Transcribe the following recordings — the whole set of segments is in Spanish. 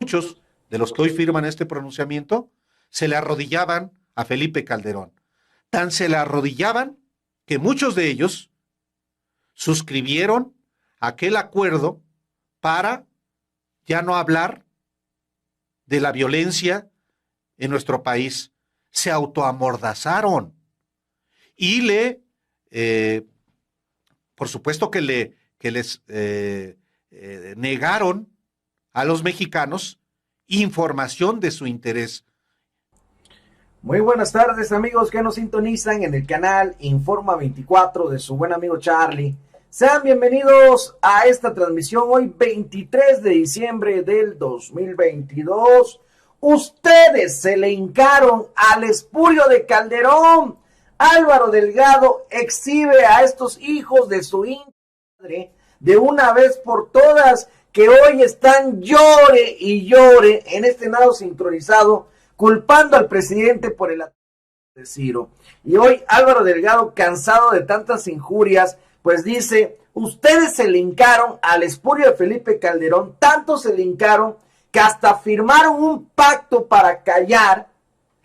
Muchos de los que hoy firman este pronunciamiento se le arrodillaban a Felipe Calderón. Tan se le arrodillaban que muchos de ellos suscribieron aquel acuerdo para ya no hablar de la violencia en nuestro país. Se autoamordazaron y por supuesto que les negaron a los mexicanos información de su interés. Muy buenas tardes, amigos que nos sintonizan en el canal Informa 24 de su buen amigo Charlie. Sean bienvenidos a esta transmisión hoy 23 de diciembre del 2022. Ustedes se le hincaron al espurio de Calderón. Álvaro Delgado exhibe a estos hijos de su madre de una vez por todas, que hoy están llore y llore en este nado sincronizado, culpando al presidente por el ataque de Ciro. Y hoy Álvaro Delgado, cansado de tantas injurias, pues dice: ustedes se le hincaron al espurio de Felipe Calderón, tanto se le hincaron que hasta firmaron un pacto para callar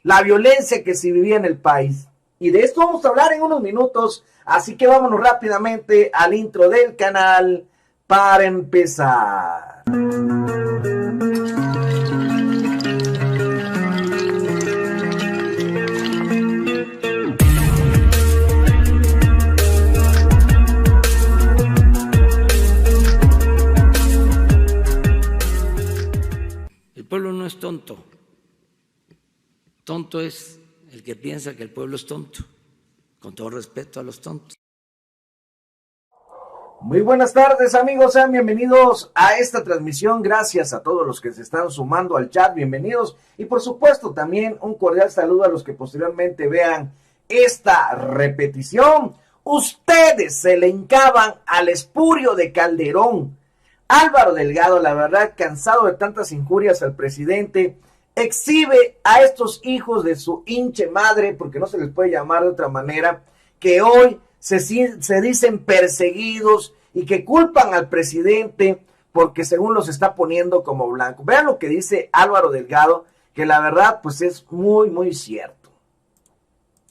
la violencia que se vivía en el país. Y de esto vamos a hablar en unos minutos, así que vámonos rápidamente al intro del canal para empezar. El pueblo no es tonto. Tonto es el que piensa que el pueblo es tonto, con todo respeto a los tontos. Muy buenas tardes, amigos, sean bienvenidos a esta transmisión. Gracias a todos los que se están sumando al chat, bienvenidos. Y por supuesto también un cordial saludo a los que posteriormente vean esta repetición. Ustedes se le hincaban al espurio de Calderón. Álvaro Delgado, la verdad, cansado de tantas injurias al presidente, exhibe a estos hijos de su hinche madre, porque no se les puede llamar de otra manera, que hoy se dicen perseguidos y que culpan al presidente porque según los está poniendo como blanco. Vean lo que dice Álvaro Delgado, que la verdad pues es muy, muy cierto.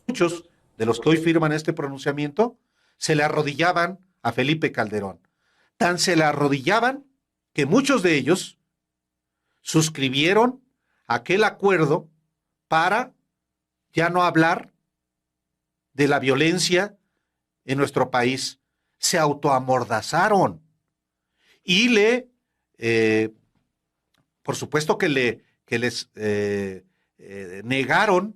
Muchos de los que hoy firman este pronunciamiento se le arrodillaban a Felipe Calderón. Tan se le arrodillaban que muchos de ellos suscribieron aquel acuerdo para ya no hablar de la violencia en nuestro país. Se autoamordazaron y por supuesto que les negaron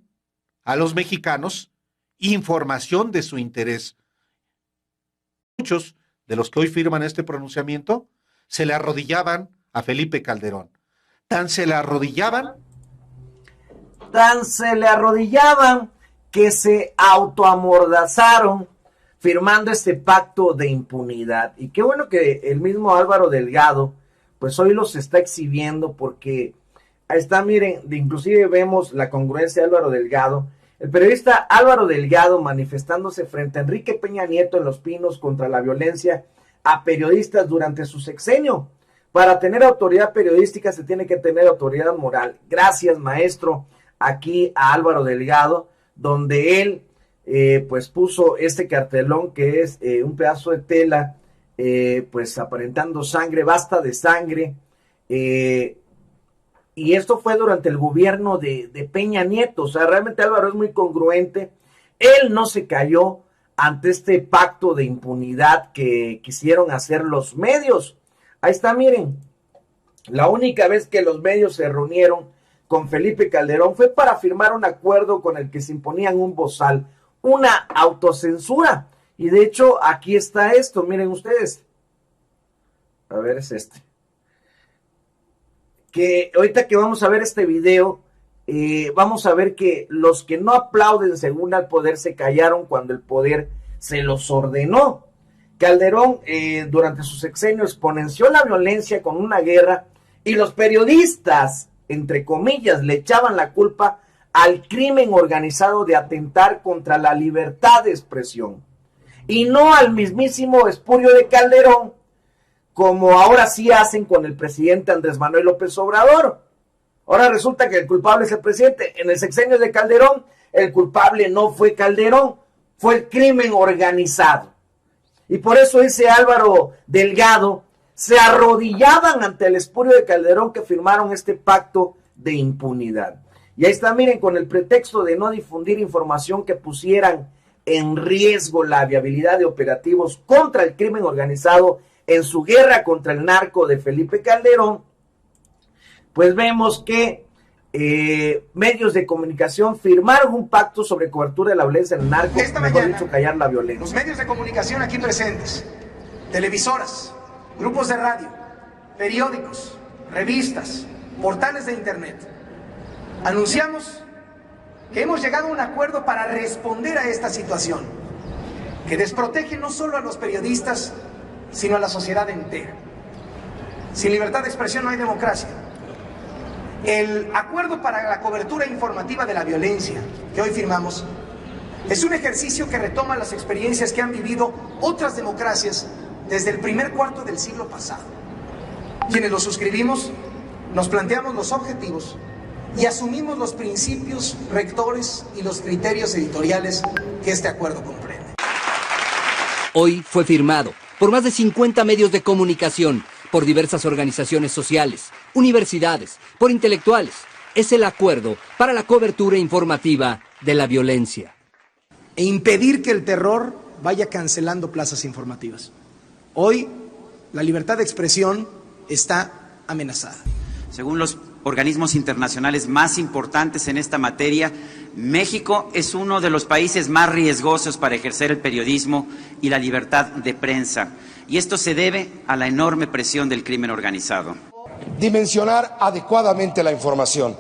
a los mexicanos información de su interés. Muchos de los que hoy firman este pronunciamiento se le arrodillaban a Felipe Calderón. Tan se le arrodillaban que se autoamordazaron firmando este pacto de impunidad. Y qué bueno que el mismo Álvaro Delgado pues hoy los está exhibiendo, porque ahí está, miren, inclusive vemos la congruencia de Álvaro Delgado. El periodista Álvaro Delgado manifestándose frente a Enrique Peña Nieto en Los Pinos contra la violencia a periodistas durante su sexenio. Para tener autoridad periodística se tiene que tener autoridad moral. Gracias, maestro, aquí a Álvaro Delgado, donde él pues puso este cartelón que es un pedazo de tela, pues aparentando sangre, basta de sangre, y esto fue durante el gobierno de Peña Nieto. O sea, realmente Álvaro es muy congruente. Él no se cayó ante este pacto de impunidad que quisieron hacer los medios. Ahí está, miren, la única vez que los medios se reunieron con Felipe Calderón fue para firmar un acuerdo con el que se imponían un bozal, una autocensura. Y de hecho, aquí está esto, miren ustedes. A ver, es este. Que ahorita que vamos a ver este video, vamos a ver que los que no aplauden según al poder se callaron cuando el poder se los ordenó. Calderón durante su sexenio exponenció la violencia con una guerra, y los periodistas, entre comillas, le echaban la culpa al crimen organizado de atentar contra la libertad de expresión, y no al mismísimo espurio de Calderón, como ahora sí hacen con el presidente Andrés Manuel López Obrador. Ahora resulta que el culpable es el presidente. En el sexenio de Calderón, el culpable no fue Calderón, fue el crimen organizado. Y por eso dice Álvaro Delgado, se arrodillaban ante el espurio de Calderón que firmaron este pacto de impunidad. Y ahí está, miren, con el pretexto de no difundir información que pusieran en riesgo la viabilidad de operativos contra el crimen organizado en su guerra contra el narco de Felipe Calderón, pues vemos que medios de comunicación firmaron un pacto sobre cobertura de la violencia en el narco, mejor dicho, callar la violencia. Los medios de comunicación aquí presentes, televisoras, grupos de radio, periódicos, revistas, portales de internet, anunciamos que hemos llegado a un acuerdo para responder a esta situación, que desprotege no solo a los periodistas, sino a la sociedad entera. Sin libertad de expresión no hay democracia. El acuerdo para la cobertura informativa de la violencia que hoy firmamos es un ejercicio que retoma las experiencias que han vivido otras democracias desde el primer cuarto del siglo pasado. Quienes lo suscribimos, nos planteamos los objetivos y asumimos los principios rectores y los criterios editoriales que este acuerdo comprende. Hoy fue firmado por más de 50 medios de comunicación, por diversas organizaciones sociales, universidades, por intelectuales. Es el acuerdo para la cobertura informativa de la violencia. E impedir que el terror vaya cancelando plazas informativas. Hoy, la libertad de expresión está amenazada. Según los organismos internacionales más importantes en esta materia, México es uno de los países más riesgosos para ejercer el periodismo y la libertad de prensa. Y esto se debe a la enorme presión del crimen organizado. Dimensionar adecuadamente la información,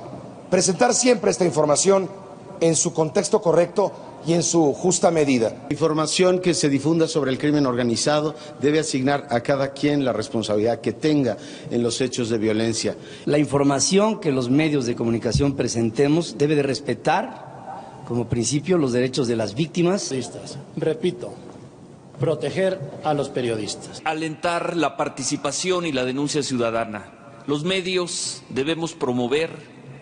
presentar siempre esta información en su contexto correcto y en su justa medida. La información que se difunda sobre el crimen organizado debe asignar a cada quien la responsabilidad que tenga en los hechos de violencia. La información que los medios de comunicación presentemos debe de respetar como principio los derechos de las víctimas. Repito, proteger a los periodistas. Alentar la participación y la denuncia ciudadana. Los medios debemos promover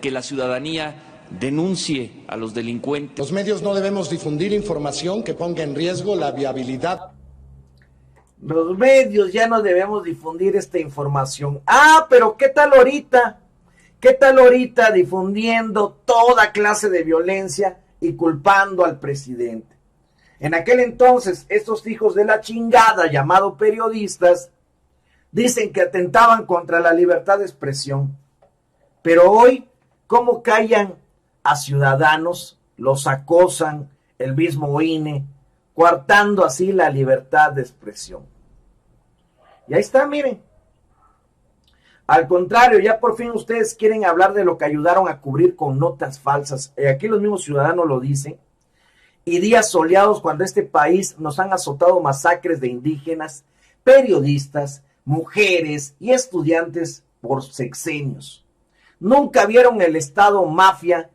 que la ciudadanía denuncie a los delincuentes. Los medios no debemos difundir información que ponga en riesgo la viabilidad. Los medios ya no debemos difundir esta información. Pero ¿qué tal ahorita? ¿Qué tal ahorita difundiendo toda clase de violencia y culpando al presidente? En aquel entonces, estos hijos de la chingada, llamados periodistas, dicen que atentaban contra la libertad de expresión. Pero hoy, ¿cómo callan a ciudadanos? Los acosan, el mismo INE, coartando así la libertad de expresión. Y ahí está, miren. Al contrario, ya por fin ustedes quieren hablar de lo que ayudaron a cubrir con notas falsas. Aquí los mismos ciudadanos lo dicen. Y días soleados cuando este país nos han azotado masacres de indígenas, periodistas, mujeres y estudiantes por sexenios. Nunca vieron el Estado mafia,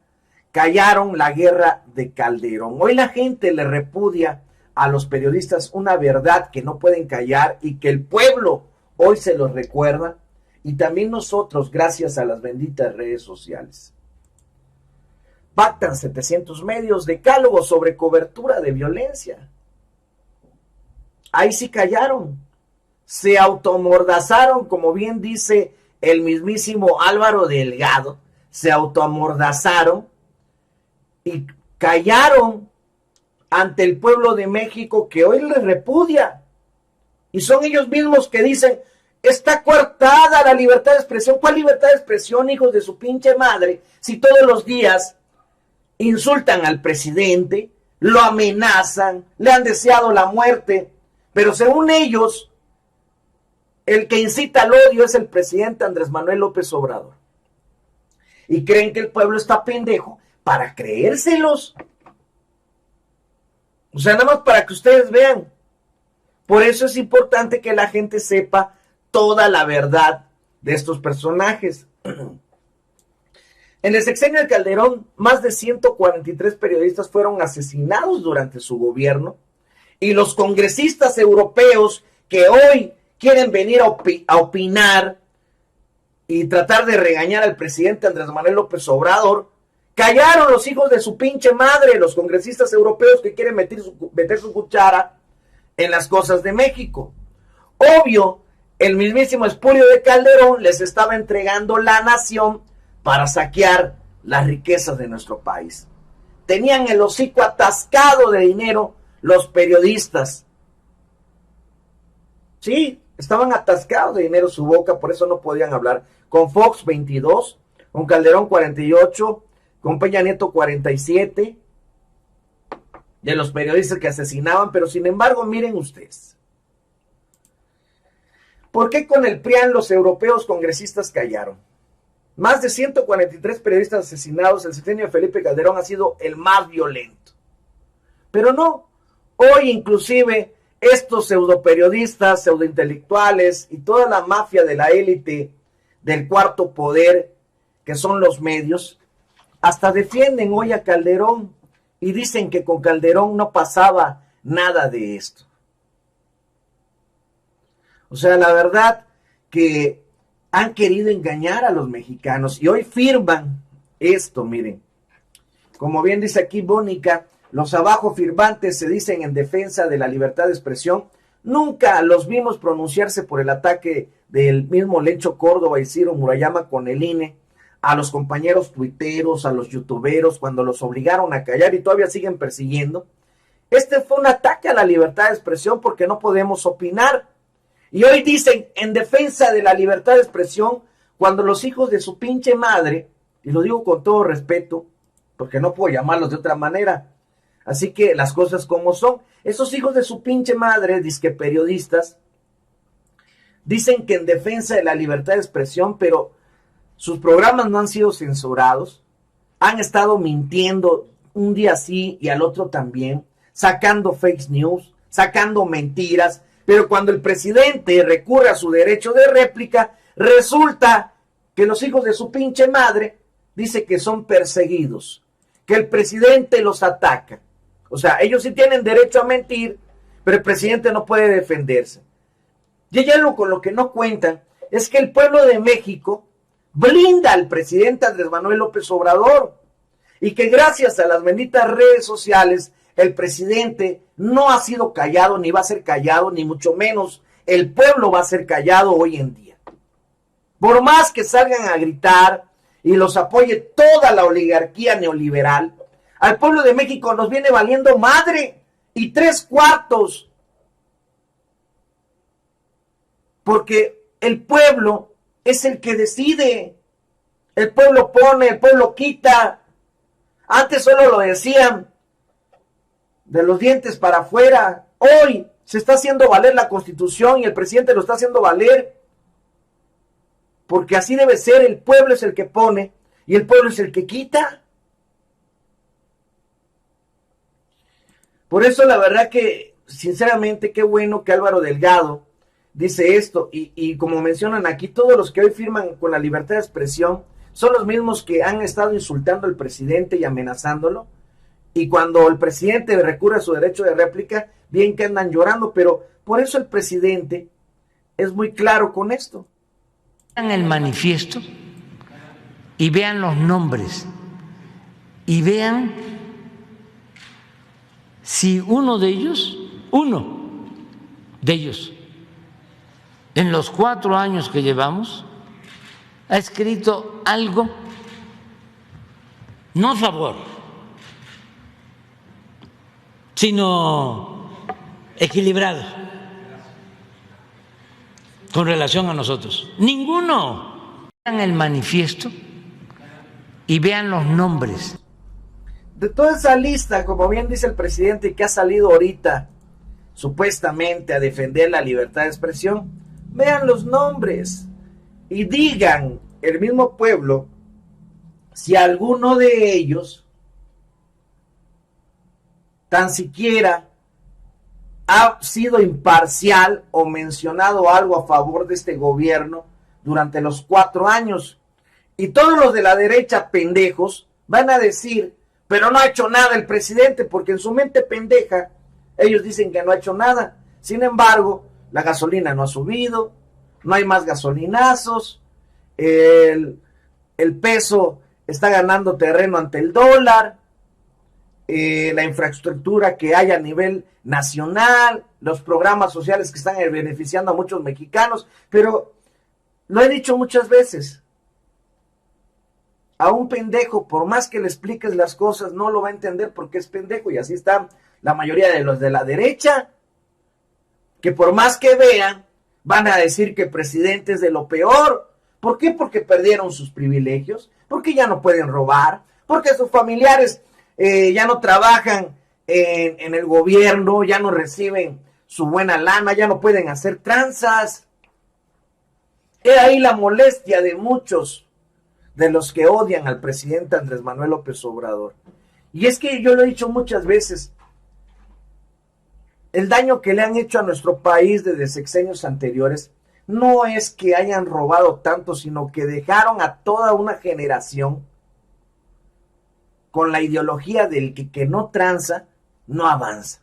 callaron la guerra de Calderón. Hoy la gente le repudia a los periodistas una verdad que no pueden callar y que el pueblo hoy se los recuerda, y también nosotros gracias a las benditas redes sociales. Pactan 700 medios decálogo sobre cobertura de violencia. Ahí sí callaron, se automordazaron, como bien dice el mismísimo Álvaro Delgado, se autoamordazaron y callaron ante el pueblo de México que hoy les repudia. Y son ellos mismos que dicen, está coartada la libertad de expresión. ¿Cuál libertad de expresión, hijos de su pinche madre? Si todos los días insultan al presidente, lo amenazan, le han deseado la muerte, pero según ellos, el que incita al odio es el presidente Andrés Manuel López Obrador. Y creen que el pueblo está pendejo para creérselos. O sea, nada más para que ustedes vean. Por eso es importante que la gente sepa toda la verdad de estos personajes. En el sexenio de Calderón, más de 143 periodistas fueron asesinados durante su gobierno, y los congresistas europeos que hoy quieren venir a opinar y tratar de regañar al presidente Andrés Manuel López Obrador. Callaron los hijos de su pinche madre, los congresistas europeos que quieren meter su cuchara en las cosas de México. Obvio, el mismísimo Espúreo de Calderón les estaba entregando la nación para saquear las riquezas de nuestro país. Tenían el hocico atascado de dinero los periodistas. Sí, estaban atascados de dinero su boca, por eso no podían hablar. Con Fox 22, con Calderón 48, con Peña Nieto 47, de los periodistas que asesinaban, pero sin embargo, miren ustedes. ¿Por qué con el PRIAN los europeos congresistas callaron? Más de 143 periodistas asesinados, el sexenio de Felipe Calderón ha sido el más violento. Pero no, hoy inclusive estos pseudoperiodistas, pseudointelectuales y toda la mafia de la élite del cuarto poder, que son los medios, hasta defienden hoy a Calderón y dicen que con Calderón no pasaba nada de esto. O sea, la verdad que han querido engañar a los mexicanos y hoy firman esto, miren. Como bien dice aquí Bónica, los abajo firmantes se dicen en defensa de la libertad de expresión. Nunca los vimos pronunciarse por el ataque del mismo Lencho Córdoba y Ciro Murayama con el INE, a los compañeros tuiteros, a los youtuberos, cuando los obligaron a callar y todavía siguen persiguiendo. Este fue un ataque a la libertad de expresión porque no podemos opinar. Y hoy dicen en defensa de la libertad de expresión cuando los hijos de su pinche madre, y lo digo con todo respeto, porque no puedo llamarlos de otra manera, así que las cosas como son, esos hijos de su pinche madre, disque periodistas, dicen que en defensa de la libertad de expresión, pero sus programas no han sido censurados, han estado mintiendo un día sí y al otro también, sacando fake news, sacando mentiras, pero cuando el presidente recurre a su derecho de réplica, resulta que los hijos de su pinche madre dice que son perseguidos, que el presidente los ataca. O sea, ellos sí tienen derecho a mentir, pero el presidente no puede defenderse. Y hay algo con lo que no cuentan, es que el pueblo de México blinda al presidente Andrés Manuel López Obrador, y que gracias a las benditas redes sociales, el presidente no ha sido callado, ni va a ser callado, ni mucho menos el pueblo va a ser callado hoy en día. Por más que salgan a gritar y los apoye toda la oligarquía neoliberal, al pueblo de México nos viene valiendo madre y 3/4. Porque el pueblo es el que decide. El pueblo pone, el pueblo quita. Antes solo lo decían de los dientes para afuera. Hoy se está haciendo valer la Constitución y el presidente lo está haciendo valer. Porque así debe ser, el pueblo es el que pone y el pueblo es el que quita. Por eso la verdad que, sinceramente, qué bueno que Álvaro Delgado dice esto. Y como mencionan aquí, todos los que hoy firman con la libertad de expresión son los mismos que han estado insultando al presidente y amenazándolo. Y cuando el presidente recurre a su derecho de réplica, bien que andan llorando, pero por eso el presidente es muy claro con esto. Vean el manifiesto y vean los nombres y vean si uno de ellos, en los 4 años que llevamos, ha escrito algo no a favor, sino equilibrado con relación a nosotros. Ninguno. Vean el manifiesto y vean los nombres. De toda esa lista, como bien dice el presidente, que ha salido ahorita supuestamente a defender la libertad de expresión, vean los nombres y digan, el mismo pueblo, si alguno de ellos tan siquiera ha sido imparcial o mencionado algo a favor de este gobierno durante los 4 años. Y todos los de la derecha pendejos van a decir, pero no ha hecho nada el presidente, porque en su mente pendeja ellos dicen que no ha hecho nada. Sin embargo, La gasolina no ha subido, no hay más gasolinazos, el peso está ganando terreno ante el dólar, la infraestructura que hay a nivel nacional, los programas sociales que están beneficiando a muchos mexicanos, pero lo he dicho muchas veces, a un pendejo, por más que le expliques las cosas, no lo va a entender porque es pendejo, y así están la mayoría de los de la derecha, que por más que vean, van a decir que el presidente es de lo peor. ¿Por qué? Porque perdieron sus privilegios, porque ya no pueden robar, porque sus familiares ya no trabajan en el gobierno, ya no reciben su buena lana, ya no pueden hacer tranzas. He ahí la molestia de muchos de los que odian al presidente Andrés Manuel López Obrador. Y es que yo lo he dicho muchas veces, el daño que le han hecho a nuestro país desde sexenios anteriores no es que hayan robado tanto, sino que dejaron a toda una generación con la ideología del que no tranza, no avanza.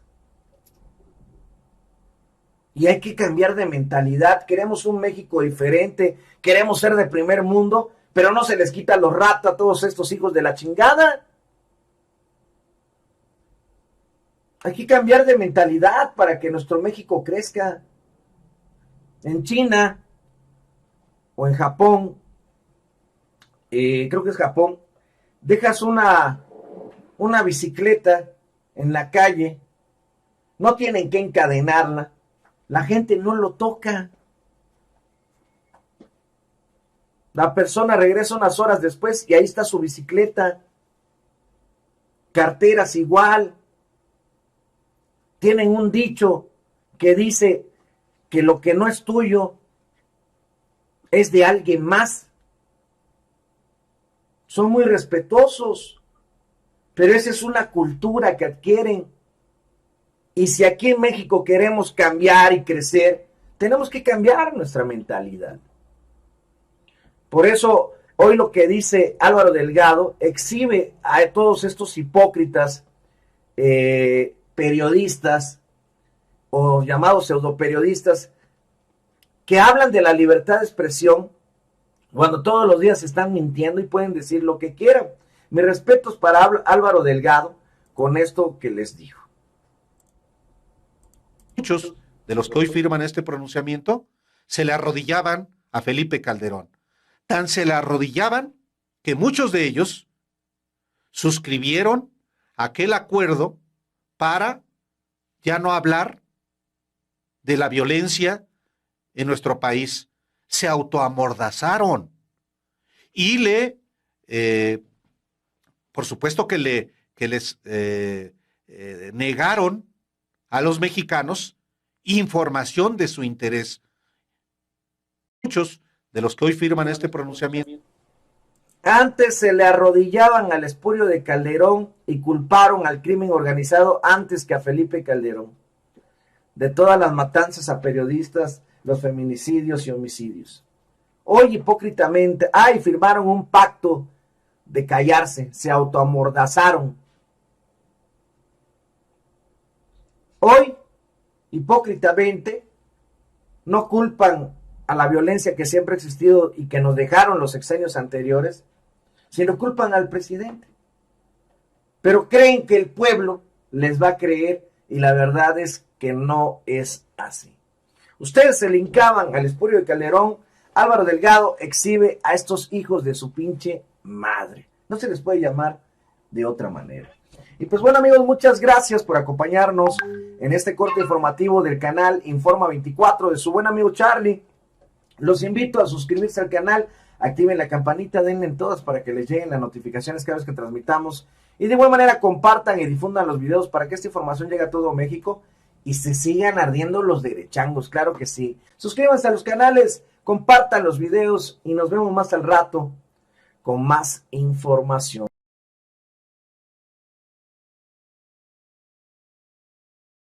Y hay que cambiar de mentalidad. Queremos un México diferente, queremos ser de primer mundo, pero no se les quita los ratos a todos estos hijos de la chingada. Hay que cambiar de mentalidad para que nuestro México crezca. En China o en Japón, creo que es Japón, dejas una bicicleta en la calle, no tienen que encadenarla, la gente no lo toca. La persona regresa unas horas después y ahí está su bicicleta. Carteras igual. Tienen un dicho que dice que lo que no es tuyo es de alguien más. Son muy respetuosos, pero esa es una cultura que adquieren. Y si aquí en México queremos cambiar y crecer, tenemos que cambiar nuestra mentalidad. Por eso, hoy lo que dice Álvaro Delgado exhibe a todos estos hipócritas periodistas o llamados pseudoperiodistas que hablan de la libertad de expresión cuando todos los días están mintiendo y pueden decir lo que quieran. Mis respetos para Álvaro Delgado con esto que les digo. Muchos de los que hoy firman este pronunciamiento se le arrodillaban a Felipe Calderón. Tan se le arrodillaban que muchos de ellos suscribieron aquel acuerdo para ya no hablar de la violencia en nuestro país. Se autoamordazaron y por supuesto que les negaron a los mexicanos información de su interés. Muchos de los que hoy firman este pronunciamiento. Antes se le arrodillaban al espurio de Calderón y culparon al crimen organizado antes que a Felipe Calderón. De todas las matanzas a periodistas, los feminicidios y homicidios. Hoy hipócritamente, firmaron un pacto de callarse, se autoamordazaron. Hoy, hipócritamente, no culpan a la violencia que siempre ha existido y que nos dejaron los sexenios anteriores, sino culpan al presidente. Pero creen que el pueblo les va a creer y la verdad es que no es así. Ustedes se le hincaban al espurio de Calderón. Álvaro Delgado exhibe a estos hijos de su pinche madre. No se les puede llamar de otra manera. Y pues bueno, amigos, muchas gracias por acompañarnos en este corte informativo del canal Informa 24 de su buen amigo Charlie. Los invito a suscribirse al canal, activen la campanita, denle en todas para que les lleguen las notificaciones cada vez que transmitamos. Y de igual manera compartan y difundan los videos para que esta información llegue a todo México y se sigan ardiendo los derechangos, claro que sí. Suscríbanse a los canales, compartan los videos y nos vemos más al rato con más información.